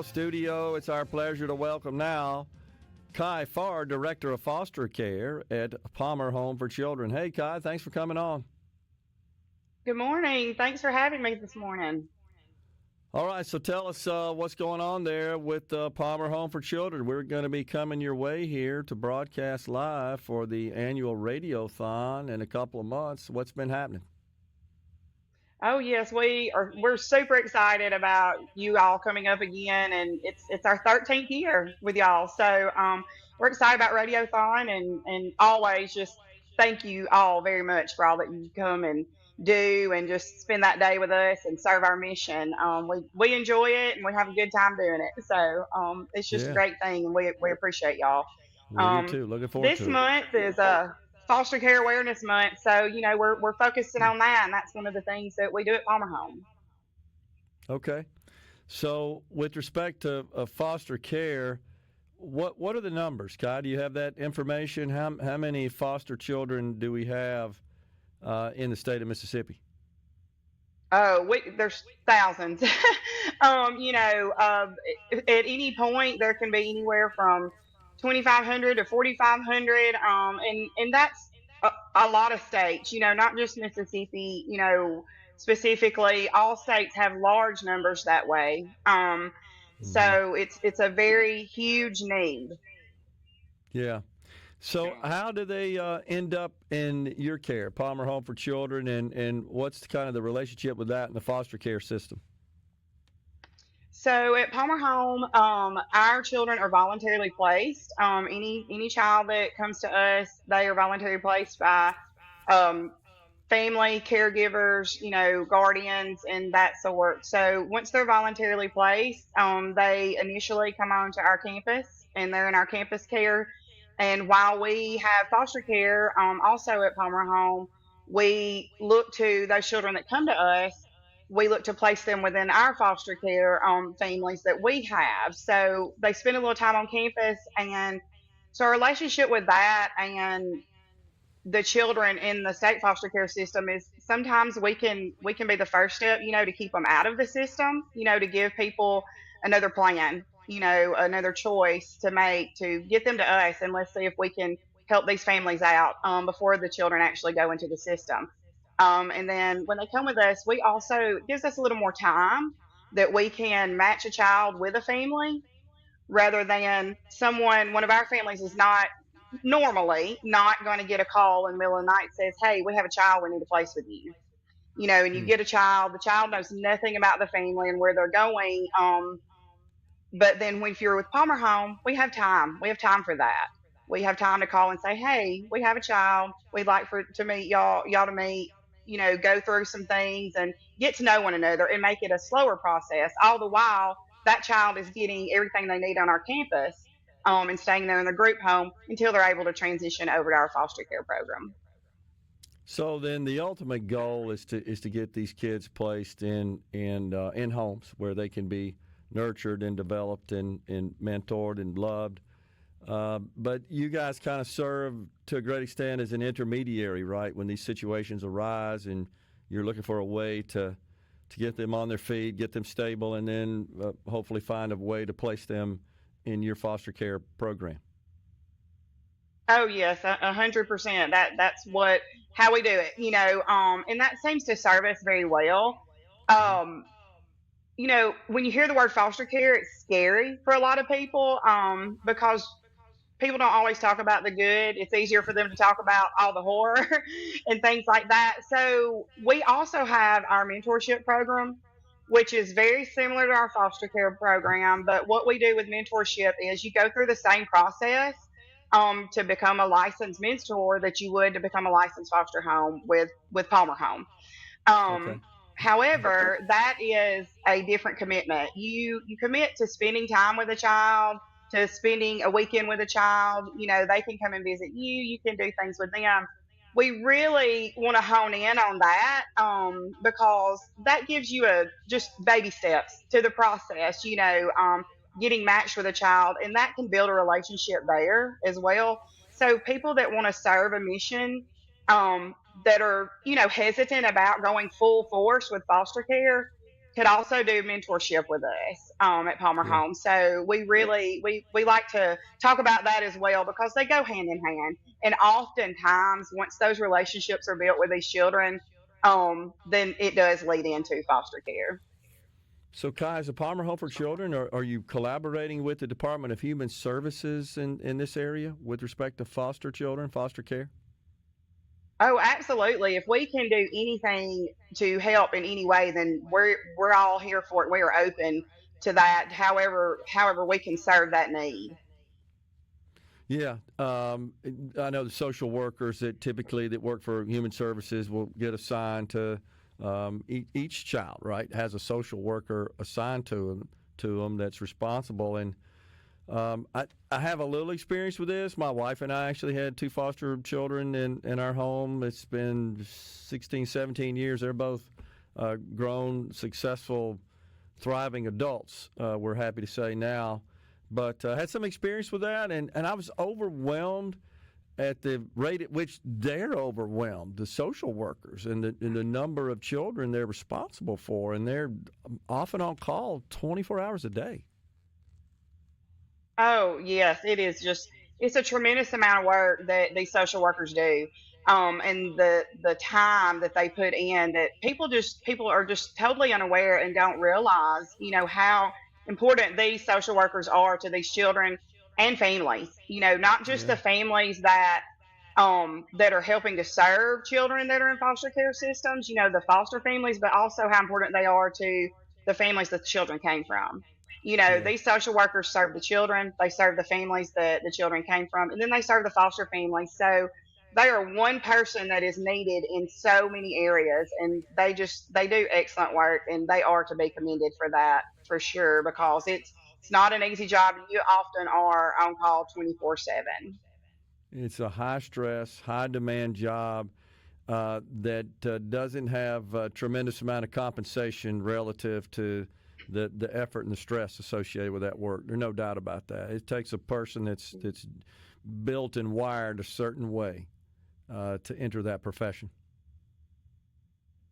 Studio. It's our pleasure to welcome now Pharr, Director of Foster Care at Pharr Home for Children. Hey, Kai, thanks for coming on. Good morning. Thanks for having me this morning. All right, so tell us what's going on there with Pharr Home for Children. We're going to be coming your way here to broadcast live for the annual Radiothon in a couple of months. What's been happening? Oh yes, we're super excited about you all coming up again, and it's our 13th year with y'all. So we're excited about Radiothon, and always just thank you all very much for all that you come and do, and just spend that day with us and serve our mission. We enjoy it, and we have a good time doing it. So it's just a Yeah, great thing, and we appreciate y'all. we do Um, too. Looking forward this to it. month is Foster Care Awareness Month, so we're focusing on that, and that's one of the things that we do at Palmer Home. Okay. So, with respect to foster care, what are the numbers, Kai? Do you have that information? How many foster children do we have in the state of Mississippi? Oh, there's thousands. At any point there can be anywhere from 2,500 to 4,500, and that's a lot of states. Not just Mississippi. Specifically, all states have large numbers that way. Hmm. So it's a very huge need. Yeah. So, how do they end up in your care, Palmer Home for Children, and what's kind of the relationship with that and the foster care system? So at Palmer Home, our children are voluntarily placed. Any child that comes to us, they are voluntarily placed by um, family, caregivers, guardians, and that sort. So once they're voluntarily placed, they initially come onto our campus, and they're in our campus care. And while we have foster care, also at Palmer Home, we look to those children that come to us. We look to place them within our foster care families that we have. So they spend a little time on campus, and so our relationship with that and the children in the state foster care system is sometimes we can be the first step, to keep them out of the system, to give people another plan, another choice to make to get them to us, and let's see if we can help these families out before the children actually go into the system. And then when they come with us, we also it gives us a little more time that we can match a child with a family rather than one of our families is not normally not going to get a call in the middle of the night that says, "Hey, we have a child we need to place with you." And you Hmm. get a child, the child knows nothing about the family and where they're going. But then if you're with Palmer Home, we have time. We have time for that. We have time to call and say, "Hey, we have a child. We'd like to meet y'all to meet, go through some things and get to know one another and make it a slower process." All the while, that child is getting everything they need on our campus, and staying there in the group home until they're able to transition over to our foster care program. So then, the ultimate goal is to get these kids placed in homes where they can be nurtured and developed and mentored and loved. But you guys kind of serve to a great extent as an intermediary, right? When these situations arise and you're looking for a way to get them on their feet, get them stable, and then hopefully find a way to place them in your foster care program. Oh yes, 100%. That's what how we do it. And that seems to serve us very well. Um, when you hear the word foster care, it's scary for a lot of people, because people don't always talk about the good. It's easier for them to talk about all the horror and things like that. So we also have our mentorship program, which is very similar to our foster care program. But what we do with mentorship is you go through the same process to become a licensed mentor that you would to become a licensed foster home with Palmer Home. Okay. Um, However, that is a different commitment. You commit to spending time with a child, to spending a weekend with a child. They can come and visit you. You can do things with them. We really want to hone in on that, because that gives you just baby steps to the process. Getting matched with a child, and that can build a relationship there as well. So people that want to serve a mission, that are hesitant about going full force with foster care, could also do mentorship with us at Palmer Yeah. Home. So we really we like to talk about that as well because they go hand in hand. And oftentimes, once those relationships are built with these children, then it does lead into foster care. So, Kai, is the Palmer Home for Children, or are you collaborating with the Department of Human Services in this area with respect to foster children, foster care? Oh, absolutely. If we can do anything to help in any way, then we're all here for it. We are open to that. However we can serve that need. Yeah, I know the social workers that typically that work for human services will get assigned to each child. Right, has a social worker assigned to them that's responsible. And I have a little experience with this. My wife and I actually had two foster children in our home. It's been 16, 17 years. They're both grown, successful, thriving adults. We're happy to say now. But had some experience with that, and I was overwhelmed at the rate at which they're overwhelmed, the social workers, and the number of children they're responsible for, and they're often on call 24 hours a day. Oh, yes, it is just it's a tremendous amount of work that these social workers do. And the time that they put in that people are just totally unaware and don't realize, how important these social workers are to these children and families. Not just Yeah, the families that are helping to serve children that are in foster care systems, the foster families, but also how important they are to the families that the children came from. yeah, These social workers serve the children, they serve the families that the children came from, and then they serve the foster families. So they are one person that is needed in so many areas, and they do excellent work, and they are to be commended for that for sure because it's not an easy job. You often are on call 24/7. it's a high stress, high demand job that doesn't have a tremendous amount of compensation relative to the effort and the stress associated with that work. There's no doubt about that. It takes a person that's built and wired a certain way to enter that profession.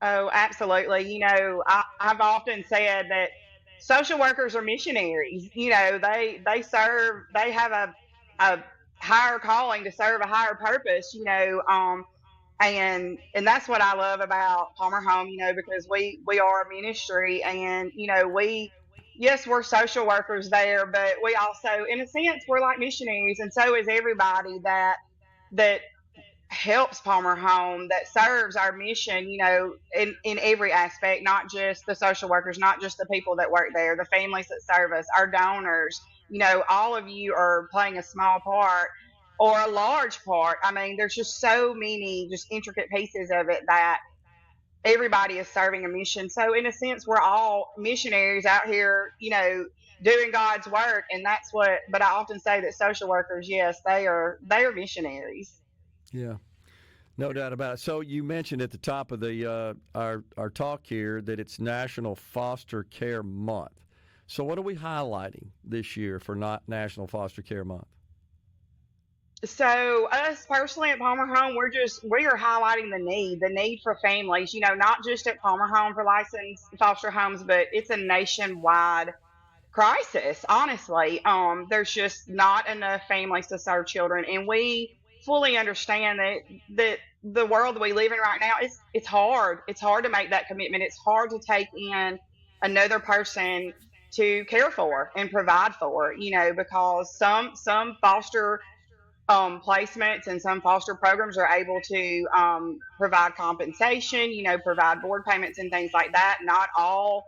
Oh, absolutely. I've often said that social workers are missionaries. They serve. They have a higher calling to serve a higher purpose. And that's what I love about Palmer Home. Because we are a ministry, and we yes we're social workers there, but we also, in a sense, we're like missionaries, and so is everybody that helps Palmer Home, that serves our mission, in every aspect, not just the social workers, not just the people that work there, the families that serve us, our donors, all of you are playing a small part or a large part. I mean, there's just so many just intricate pieces of it that everybody is serving a mission. So in a sense, we're all missionaries out here, doing God's work. And that's but I often say that social workers, yes, they are missionaries. Yeah. No doubt about it. So you mentioned at the top of the our talk here that it's National Foster Care Month. So what are we highlighting this year for not National Foster Care Month? So us personally at Palmer Home, we are highlighting the need for families. Not just at Palmer Home for licensed foster homes, but it's a nationwide crisis. Honestly, there's just not enough families to serve children, and we fully understand that the world that we live in right now is it's hard. It's hard to make that commitment. It's hard to take in another person to care for and provide for. Because some foster placements and some foster programs are able to provide compensation, provide board payments and things like that. Not all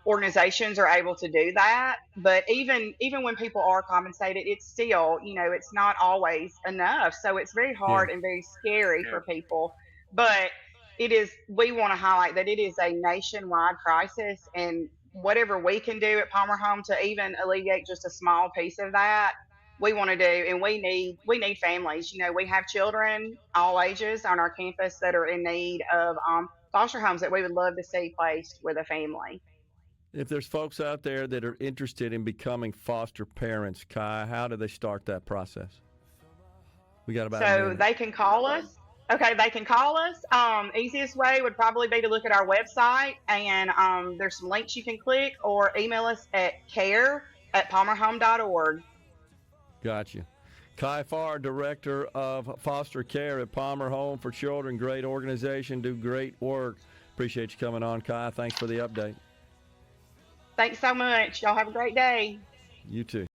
organizations are able to do that, but even when people are compensated, it's still, it's not always enough. So it's very Yeah. hard and very scary for people. But we want to highlight that it is a nationwide crisis, and whatever we can do at Palmer Home to even alleviate just a small piece of that, we want to do. And we need families. We have children all ages on our campus that are in need of foster homes that we would love to see placed with a family. If there's folks out there that are interested in becoming foster parents, Kai, how do they start that process? We got about a So minute. they can call us. Okay, they can call us. Easiest way would probably be to look at our website, and there's some links you can click, or email us at care@palmerhome.org. Gotcha. Kai Pharr, Director of Foster Care at Palmer Home for Children. Great organization, do great work. Appreciate you coming on, Kai. Thanks for the update. Thanks so much. Y'all have a great day. You too.